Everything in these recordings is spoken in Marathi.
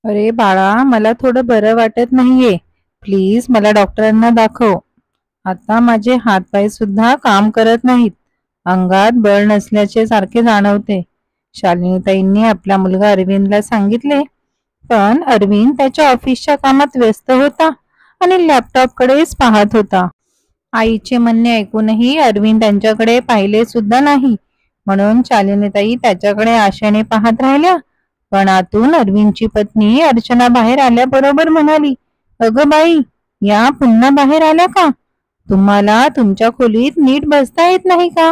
अरे बाळा, मला थोडं बरं वाटत नाहीये. प्लीज मला डॉक्टरांना दाखव. आता माझे हातपाय सुद्धा काम करत नाहीत. अंगात बळ नसल्याचे सारखे जाणवते. शालिनीताईंनी आपला मुलगा अरविंदला सांगितले, पण अरविंद त्याच्या ऑफिसच्या कामात व्यस्त होता आणि लॅपटॉपकडेच पाहत होता. आईचे म्हणणे ऐकूनही अरविंद त्यांच्याकडे पाहिले सुद्धा नाही. म्हणून शालिनीताई त्याच्याकडे आशेने पाहत राहिल्या. पण आतून अरविंदची पत्नी अर्चना बाहेर आल्याबरोबर म्हणाली, अगं बाई, या पुन्हा बाहेर आल्या का? तुम्हाला तुमच्या खोलीत नीट बसता येत नाही का?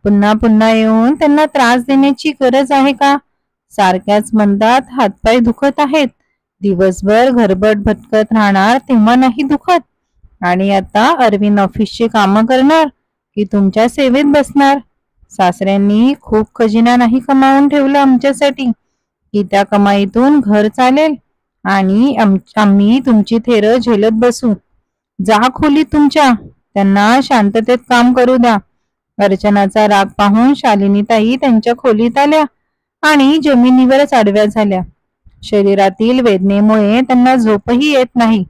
पुन्हा पुन्हा येऊन त्यांना त्रास देण्याची गरज आहे का? सारख्याच म्हणतात हातपाय दुखत आहेत. दिवसभर घरबट भटकत राहणार तेव्हा नाही दुखत. आणि आता अरविंद ऑफिसची कामं करणार की तुमच्या सेवेत बसणार? सासऱ्यांनी खूप खजिना नाही कमावून ठेवला आमच्यासाठी की त्या कमाईतून घर चालेल आणि आम्ही तुमची थेर झेलत बसू? जा खोलीत तुमच्या, त्यांना शांततेत काम करू द्या. अर्चनाचा राग पाहून शालिनीताई त्यांच्या खोलीत आल्या आणि जमिनीवरच आडव्या झाल्या. शरीरातील वेदनेमुळे त्यांना झोपही येत नाही.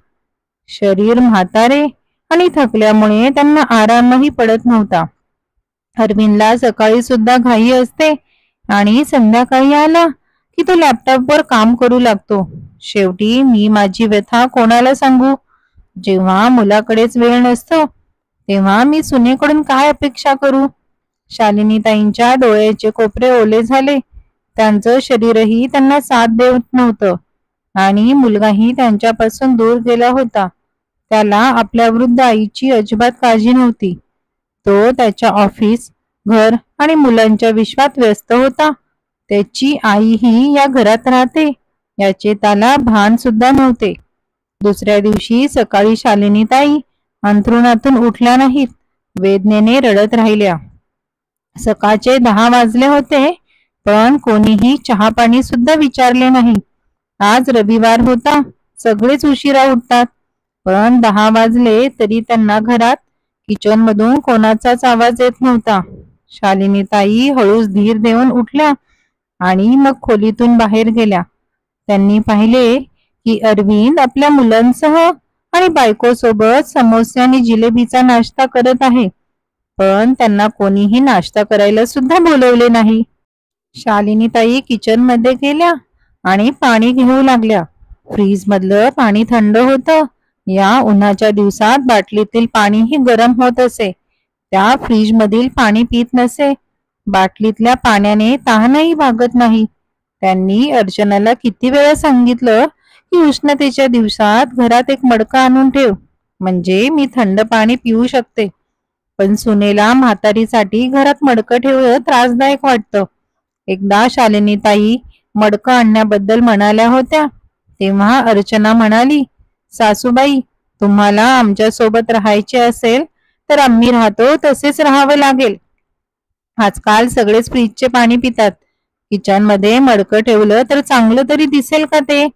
शरीर म्हातारे आणि थकल्यामुळे त्यांना आरामही पडत नव्हता. अरविंदला सकाळी सुद्धा घाई असते आणि संध्याकाळी आला की तो लॅपटॉपवर काम करू लागतो. शेवटी मी माझी व्यथा कोणाला सांगू? जेव्हा मुलाकडेच वेळ नसतो तेव्हा मी सुनेकडून काय अपेक्षा करू? शालिनीताईंच्या डोळ्याचे कोपरे ओले झाले. त्यांचं शरीरही त्यांना साथ देत नव्हतं आणि मुलगाही त्यांच्यापासून दूर गेला होता. त्याला आपल्या वृद्ध आईची अजिबात काळजी नव्हती. तो त्याच्या ऑफिस, घर आणि मुलांच्या विश्वात व्यस्त होता. त्याची आईही या घरात राहते याचे त्याला भान सुद्धा नव्हते. दुसऱ्या दिवशी सकाळी शालिनीताई अंथरुणातून उठल्या नाहीत. वेदनेने रडत राहिल्या. सकाळचे 10 वाजले होते, पण कोणीही चहा पाणी सुद्धा विचारले नाही. आज रविवार होता, सगळेच उशिरा उठतात. पण 10 वाजले तरी त्यांना घरात किचन मधून कोणाचाच आवाज येत नव्हता. शालिनीताई हळूच धीर देऊन उठल्या आणि मग खोलीतून बाहेर गेल्या. त्यांनी पाहिले की अरविंद आपल्या मुलांसह आणि बायकोसोबत समोसे आणि जिलेबीचा नाश्ता करत आहे. पण त्यांना कोणीही नाश्ता करायला सुद्धा बोलवले नाही. शालिनीताई किचन मध्ये गेल्या आणि पाणी घेऊ लागल्या. फ्रीज मधलं पाणी थंड होतं. या उन्हाच्या दिवसात बाटलीतील पाणीही गरम होत असे. त्या फ्रीज मधील पाणी पित नसे. बाटलीतल्या पाण्याने तहानही भागत नाही. त्यांनी अर्चनाला किती वेळा सांगितलं की उष्णतेच्या दिवसात घरात एक मडका आणून ठेव, म्हणजे मी थंड पाणी पिऊ शकते. पण सुनेला म्हातारीसाठी घरात मडकं ठेवणं त्रासदायक वाटतं. एकदा शालिनीताई मडकं आणण्याबद्दल म्हणाल्या होत्या, तेव्हा अर्चना म्हणाली, सासूबाई, तुम्हाला आमच्या सोबत राहायचे असेल तर आम्ही राहतो तसेच राहावं लागेल. आजकाल सगळेच फ्रीजचे पाणी पितात. किचन मध्ये मडकं ठेवलं तर चांगलं तरी दिसेल का ते?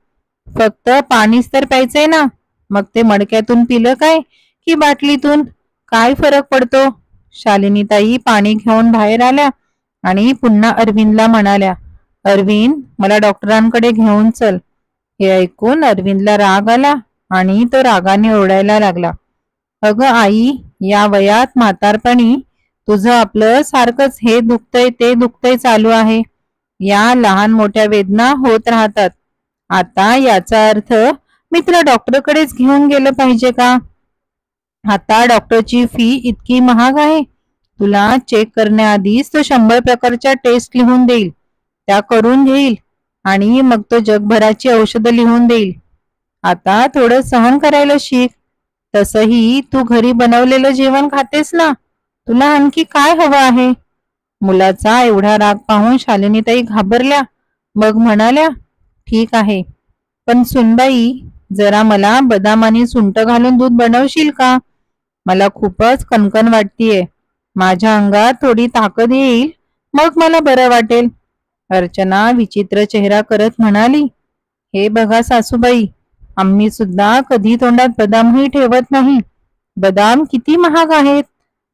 फक्त पाणीच तर प्यायचंय ना. मग ते मडक्यातून पिलं काय की बाटलीतून, काय फरक पडतो? शालिनीताई पाणी घेऊन बाहेर आल्या आणि पुन्हा अरविंदला म्हणाल्या, अरविंद, मला डॉक्टरांकडे घेऊन चल. हे ऐकून अरविंदला राग आला आणि तो रागाने ओरडायला लागला, अगं आई, या वयात म्हातारपणी तुझं आपलं सारखंच हे दुखतंय ते दुखतंय चालू आहे. या लहान मोठ्या वेदना होत राहतात. आता याचा अर्थ मी तुला डॉक्टरकडेच घेऊन गेलं पाहिजे का? आता डॉक्टरची फी इतकी महाग आहे. तुला चेक करण्याआधीच तो 100 प्रकारच्या टेस्ट लिहून देईल. त्या करून घेईल आणि मग तो जगभराची औषधं लिहून देईल. आता थोडं सहन करायला शिक. तसही तू घरी बनवलेलं जेवण खातेस ना. तुला आणखी काय हवं आहे? मुलाचा एवढा राग पाहून शालिनीताई घाबरल्या. मग म्हणाल्या, ठीक आहे, पण सुनबाई, जरा मला बदाम आणि सुंठ घालून दूध बनवशील का? मला खूपच कणकण वाटतीये. माझ्या अंगात थोडी ताकद येईल, मग मला बरं वाटेल. अर्चना विचित्र चेहरा करत म्हणाली, हे बघा सासूबाई, आम्ही सुद्धा कधी तोंडात बदामही ठेवत नाही. बदाम किती महाग आहेत.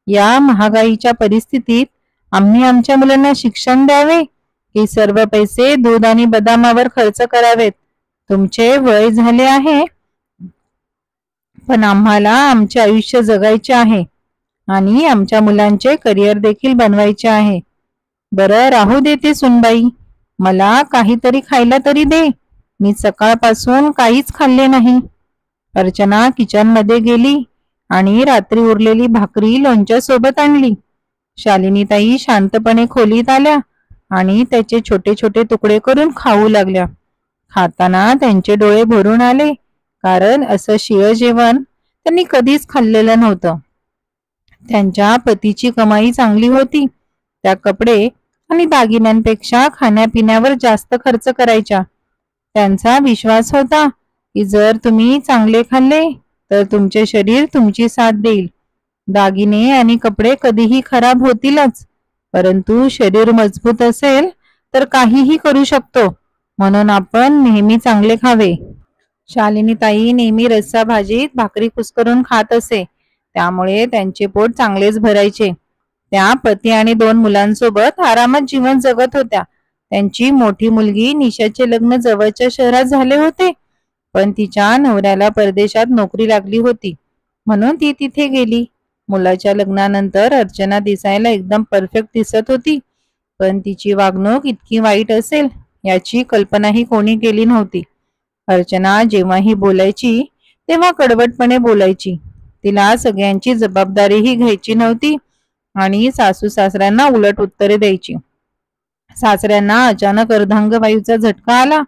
या महागाईच्या परिस्थितीत आम्ही आमच्या मुलांना शिक्षण द्यावे की सर्व पैसे दूध आणि बदामावर खर्च करावेत? तुमचे वय झाले आहे, पण आम्हाला आमचे आयुष्य जगायचे आहे आणि आमच्या मुलांचे करिअर देखील बनवायचे आहे. बरं राहू देते सुनबाई, मला काहीतरी खायला तरी दे. मी सकाळपासून काहीच खाल्ले नाही. अर्चना किचन मध्ये गेली आणि रात्री उरलेली भाकरी लोणच्या सोबत आणली. शालिनीताई शांतपणे खोलीत आल्या आणि त्याचे छोटे छोटे तुकडे करून खाऊ लागल्या. खाताना त्यांचे डोळे भरून आले, कारण असं शिळ जेवण त्यांनी कधीच खाल्लेलं नव्हतं. त्यांच्या पतीची कमाई चांगली होती. त्या कपडे आणि दागिन्यांपेक्षा खाण्यापिण्यावर जास्त खर्च करायच्या. त्यांचा विश्वास होता की जर तुम्ही चांगले खाल्ले तर तुमचे शरीर तुमची साथ देईल. दागिने आणि कपडे कधीही खराब होतीलच, परंतु शरीर मजबूत असेल तर काहीही करू शकतो. म्हणून आपण नेहमी चांगले खावे. शालिनीताई नेहमी रस्सा भाजीत भाकरी कुस्करून खात असे, त्यामुळे त्यांचे पोट चांगलेच भरायचे. त्या पती आणि 2 मुलांसोबत आरामात जीवन जगत होत्या. त्यांची मोठी मुलगी निशाचे लग्न जवळच्या शहरात झाले होते, पण तिच्या नवऱ्याला परदेशात नोकरी लागली होती, म्हणून ती तिथे गेली. मुलाच्या लग्नानंतर अर्चना दिसायला एकदम परफेक्ट दिसत होती, पण तिची वागणूक इतकी वाईट असेल याची कल्पनाही कोणी केली नव्हती. अर्चना जेव्हाही बोलायची तेव्हा कडवटपणे बोलायची. तिला सगळ्यांची जबाबदारीही घ्यायची नव्हती आणि सासू सासऱ्यांना उलट उत्तरे द्यायची. सासऱ्यांना अचानक अर्धांगवायूचा झटका आला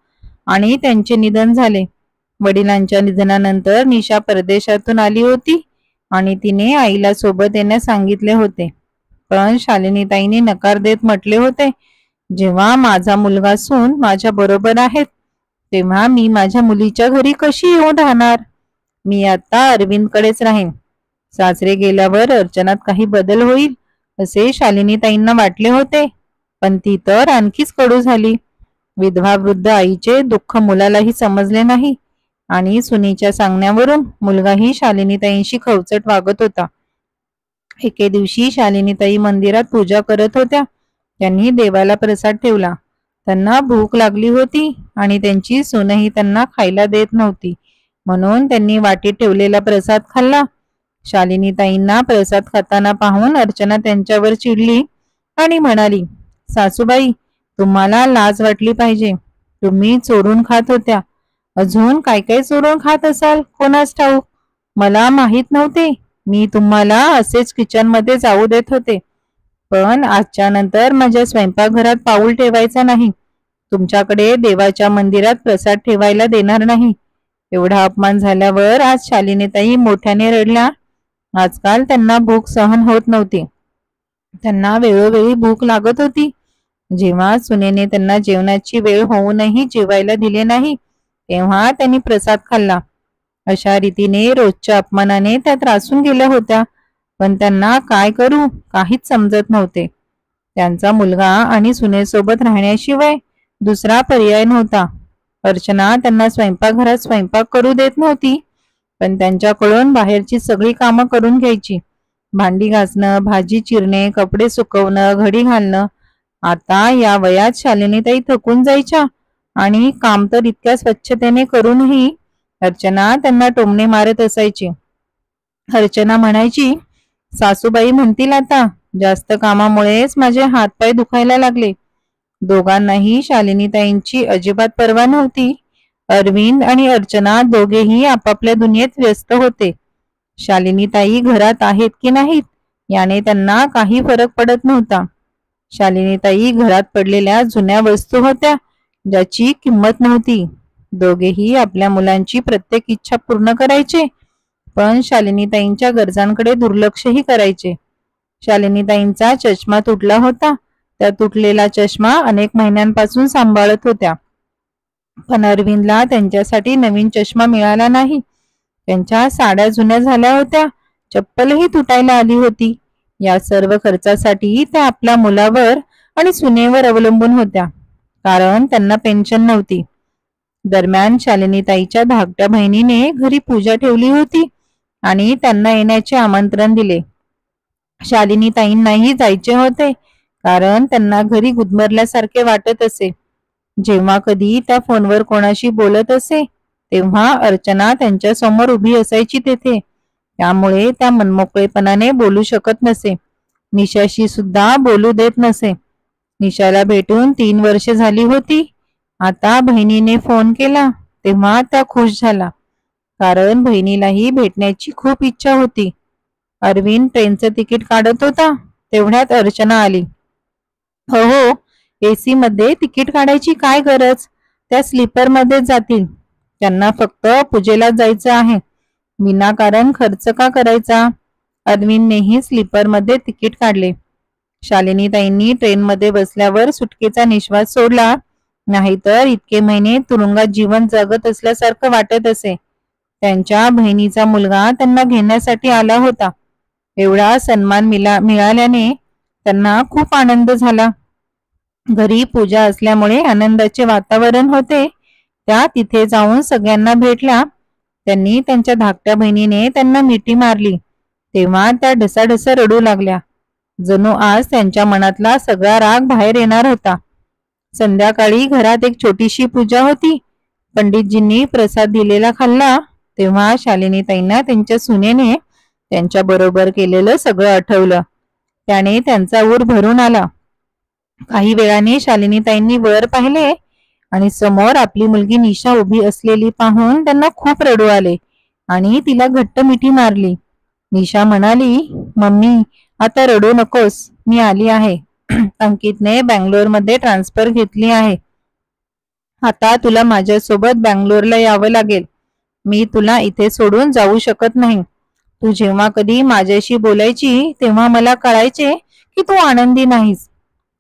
आणि त्यांचे निधन झाले. वडिलांच्या निधनानंतर निशा परदेशातून आली होती आणि तिने आईला सोबत येण्यास सांगितले होते, पण शालिनीताईने नकार देत म्हटले होते, जेव्हा माझा मुलगा सून माझ्या बरोबर आहेत तेव्हा मी माझ्या मुलीच्या घरी कशी येऊन राहणार. मी आता अरविंदकडेच राहीन. सासरे गेल्यावर अर्चनात काही बदल होईल असे शालिनीताईंना वाटले होते, पण ती तर आणखीच कडू झाली. विधवा वृद्ध आईचे दुःख मुलालाही समजले नाही आणि सुनीच्या सांगण्यावरून मुलगाही शालिनीताईंशी खवचट वागत होता. एके दिवशी शालिनीताई मंदिरात पूजा करत होत्या. त्यांनी देवाला प्रसाद ठेवला. त्यांना भूक लागली होती आणि त्यांची सूनही त्यांना खायला देत नव्हती, म्हणून त्यांनी वाटीत ठेवलेला प्रसाद खाल्ला. शालिनीताईंना प्रसाद खाताना पाहून अर्चना त्यांच्यावर चिडली आणि म्हणाली, सासूबाई, तुम्हाला लाज वाटली पाहिजे. तुम्ही चोरून खात होत्या. अजून काय काय चोरून खात असाल कोणास ठाऊक. मला माहित नव्हते. मी तुम्हाला असेच किचन मध्ये जाऊ देत होते, पण आजच्या नंतर माझ्या स्वयंपाकघरात पाऊल ठेवायचा नाही. तुमच्याकडे देवाच्या मंदिरात प्रसाद ठेवायला देणार नाही. एवढा अपमान झाल्यावर आज शालिनीताई मोठ्याने रडल्या. आजकाल त्यांना भूक सहन होत नव्हती. त्यांना वेळोवेळी भूक लागत होती. जेव्हा सुनेने त्यांना जेवणाची वेळ होऊनही जेवायला दिले नाही तेव्हा त्यांनी प्रसाद खाल्ला. अशा रीतीने रोजच्या अपमानाने त्या त्रासून गेल्या होत्या, पण त्यांना काय करू काहीच समजत नव्हते. त्यांचा मुलगा आणि सुनेसोबत राहण्याशिवाय दुसरा पर्याय नव्हता. अर्चना त्यांना स्वयंपाकघरात स्वयंपाक करू देत नव्हती, पण त्यांच्याकडून बाहेरची सगळी कामं करून घ्यायची. भांडी घासणं, भाजी चिरणे, कपडे सुकवणं, घडी घालणं. आता या वयात शालिनीताई थकून जायच्या आणि काम तर इतक्या स्वच्छतेने करूनही अर्चना त्यांना टोमणे मारत असायची. अर्चना म्हणायची, सासूबाई म्हणतील आता, जास्त कामामुळेच माझे हातपाय दुखायला लागले. दोघांनाही शालिनीताईंची अजिबात पर्वा नव्हती. अरविंद आणि अर्चना दोघेही आपापल्या दुनियेत व्यस्त होते. शालिनीताई घरात आहेत की नाहीत याने त्यांना काही फरक पडत नव्हता. शालिनीताई घरात पडलेल्या जुन्या वस्तू होत्या ज्याची किंमत नव्हती. दोघेही आपल्या मुलांची प्रत्येक इच्छा पूर्ण करायचे, पण शालिनीताईंच्या गरजांकडे दुर्लक्षही करायचे. शालिनीताईंचा चष्मा तुटला होता. त्या तुटलेला चष्मा अनेक महिन्यांपासून सांभाळत होत्या, पण अरविंदला त्यांच्यासाठी नवीन चष्मा मिळाला नाही. त्यांच्या साड्या जुन्या झाल्या होत्या, चप्पलही तुटायला आली होती. या सर्व खर्चासाठी त्या आपल्या मुलावर आणि सुनेवर अवलंबून होत्या, कारण त्यांना पेन्शन नव्हती. दरम्यान शालिनीताईच्या धाकट्या बहिणीने घरी पूजा ठेवली होती आणि त्यांना येण्याचे आमंत्रण दिले. शालिनीताईंनाही जायचे होते, कारण त्यांना घरी गुदमरल्यासारखे वाटत असे. जेव्हा कधी त्या फोनवर कोणाशी बोलत असे तेव्हा अर्चना त्यांच्या समोर उभी असायची तेथे, त्यामुळे त्या मनमोकळेपणाने बोलू शकत नसे. निशाशी सुद्धा बोलू देत नसे. निशाला भेटून 3 वर्षे झाली होती. आता बहिणीने फोन केला तेव्हा त्या खुश झाला, कारण बहिणीलाही भेटण्याची खूप इच्छा होती. अरविंद ट्रेनचं तिकीट काढत होता तेवढ्यात अर्चना आली. हो हो, एसी मध्ये तिकीट काढायची काय गरज, त्या स्लीपर मध्ये जातील. त्यांना फक्त पूजेला जायचं आहे, विनाकारण खर्च का करायचा. अरविंदनेही स्लीपर मध्ये तिकीट काढले. शालिनीताईंनी ट्रेनमध्ये बसल्यावर सुटकेचा निश्वास सोडला, नाहीतर इतके महिने तुरुंगात जीवन जगत असल्यासारखं वाटत असे. त्यांच्या बहिणीचा मुलगा त्यांना घेण्यासाठी आला होता. एवढा सन्मान मिळाल्याने त्यांना खूप आनंद झाला. घरी पूजा असल्यामुळे आनंदाचे वातावरण होते. त्या तिथे जाऊन सगळ्यांना भेटल्या. त्यांनी त्यांच्या धाकट्या बहिणीने त्यांना मिठी मारली तेव्हा त्या ढसाढसा रडू लागल्या. जणू आज त्यांच्या मनातला सगळा राग बाहेर येणार होता. संध्याकाळी घरात एक छोटीशी पूजा होती. पंडितजींनी प्रसाद दिलेला खाल्ला तेव्हा शालिनीताईंना त्यांच्या सुनेने त्यांच्या बरोबर केलेलं सगळं आठवलं. त्याने त्यांचा ऊर भरून आला. काही वेळाने शालिनीताईंनी वर पाहिले आणि समोर आपली मुलगी निशा उभी असलेली पाहून त्यांना खूप रडू आले आणि तिला घट्ट मिठी मारली. निशा म्हणाली, मम्मी आता रडू नकोस, मी आली आहे. अंकितने बँगलोरमध्ये ट्रान्सफर घेतली आहे. आता तुला माझ्यासोबत बँगलोरला यावं लागेल. मी तुला इथे सोडून जाऊ शकत नाही. तू जेव्हा कधी माझ्याशी बोलायची तेव्हा मला कळायचे की तू आनंदी नाहीस.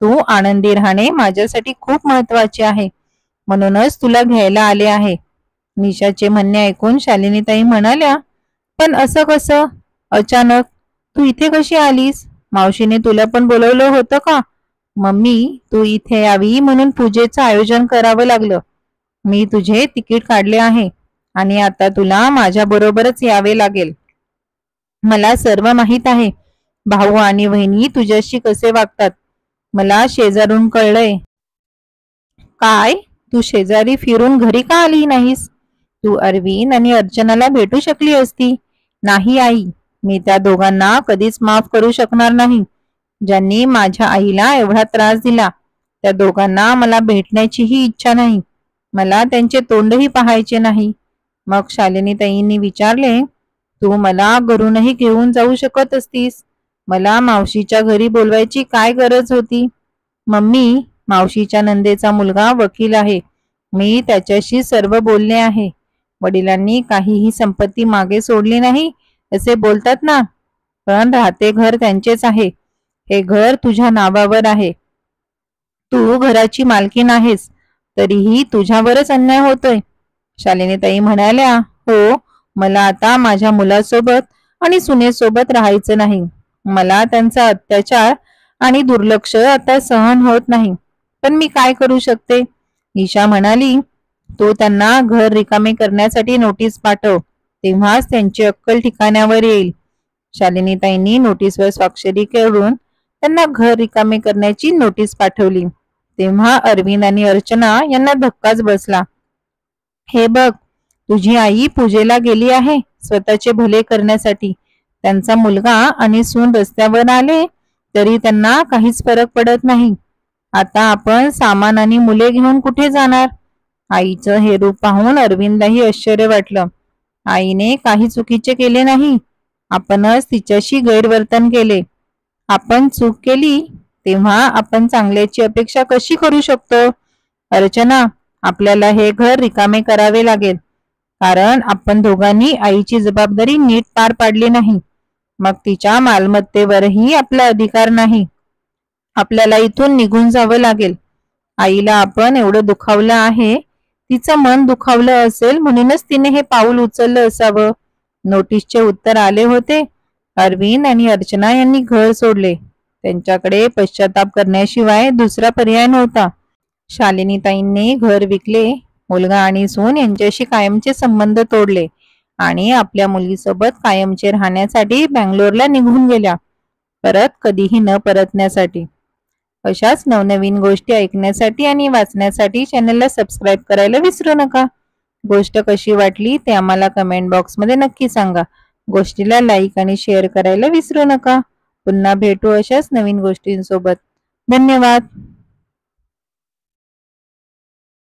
तू आनंदी राहणे माझ्यासाठी खूप महत्वाचे आहे, म्हणूनच तुला घ्यायला आले आहे. निशाचे म्हणणे ऐकून शालिनीताई म्हणाल्या, पण असं कसं अचानक, तू इथे कशी आलीस? मावशीने तुला पण बोलवलं होतं का? मम्मी, तू इथे यावी म्हणून पूजेचं आयोजन करावं लागलं. मी तुझे तिकीट काढले आहे आणि आता तुला माझ्या बरोबरच यावे लागेल. मला सर्व माहित आहे. भाऊ आणि वहिनी तुझ्याशी कसे वागतात. मला शेजारून कळलंय. काय, तू शेजारी फिरून घरी का आली नाहीस? तू अरविंद आणि अर्चनाला भेटू शकली असती. नाही आई, मी त्या दोघांना कधीच माफ करू शकणार नाही. ज्यांनी माझ्या आईला एवढा त्रास दिला त्या दोघांना मला भेटण्याचीही इच्छा नाही. मला त्यांचे तोंडही पाहायचे नाही. मग शालिनीताईंनी विचारले, तू मला घरूनही घेऊन जाऊ शकत असतीस. मला मावशीच्या घरी बोलवायची काय गरज होती? मम्मी, मावशीच्या नंदेचा मुलगा वकील आहे. मी त्याच्याशी सर्व बोलले आहे. वडिलांनी काहीही संपत्ती मागे सोडली नाही असे बोलतात ना, पण राहते घर त्यांचेच आहे. हे घर तुझ्या नावावर आहे. तू घराची मालकीण आहेस, तरीही तुझ्यावरच अन्याय होतोय. शालिनीताई म्हणाल्या, हो, मला आता माझ्या मुलासोबत आणि सुनेसोबत राहायचं नाही. मला त्यांचा अत्याचार आणि दुर्लक्ष आता सहन होत नाही. पण मी काय करू शकते? निशा म्हणाली, तू त्यांना घर रिकामे करण्यासाठी नोटीस पाठव, तेव्हाच त्यांची अक्कल ठिकाण्यावर येईल. शालिनीताईंनी नोटीसवर स्वाक्षरी करून त्यांना घर रिकामे करण्याची नोटीस पाठवली. तेव्हा अरविंद आणि अर्चना यांना धक्काच बसला. हे बघ, तुझी आई पूजेला गेली आहे स्वतःचे भले करण्यासाठी. त्यांचा मुलगा आणि सून रस्त्यावर आले तरी त्यांना काहीच फरक पडत नाही. आता आपण सामान आणि मुले घेऊन कुठे जाणार? आईचं हे रूप पाहून अरविंदलाही आश्चर्य वाटलं. आईने काही चुकीचे केले नाही, आपणच तिच्याशी गैरवर्तन केले. आपण चूक केली तेव्हा आपण चांगल्याची अपेक्षा कशी करू शकतो? अर्चना, आपल्याला हे घर रिकामे करावे लागेल, कारण आपण दोघांनी आईची जबाबदारी नीट पार पाडली नाही. मग तिच्या मालमत्तेवरही आपला अधिकार नाही. आपल्याला इथून निघून जावं लागेल. आईला आपण एवढं दुखावलं आहे, तिचं मन दुखावलं असेल म्हणूनच तिने हे पाऊल उचललं असावं. नोटीसचे उत्तर आले होते. अरविंद आणि अर्चना यांनी घर सोडले. त्यांच्याकडे पश्चाताप करण्याशिवाय दुसरा पर्याय नव्हता. शालिनीताईंनी घर विकले, मुलगा आणि सून यांच्याशी कायमचे संबंध तोडले आणि आपल्या मुलीसोबत कायमचे राहण्यासाठी बँगलोरला निघून गेल्या, परत कधीही न परतण्यासाठी. अशाच नवनवीन गोष्टी ऐकण्यासाठी आणि वाचण्यासाठी चॅनलला सबस्क्राईब करायला विसरू नका. गोष्ट कशी वाटली ते आम्हाला कमेंट बॉक्समध्ये नक्की सांगा. गोष्टीला लाईक आणि शेअर करायला विसरू नका. पुन्हा भेटू अशाच नवीन गोष्टींसोबत. धन्यवाद.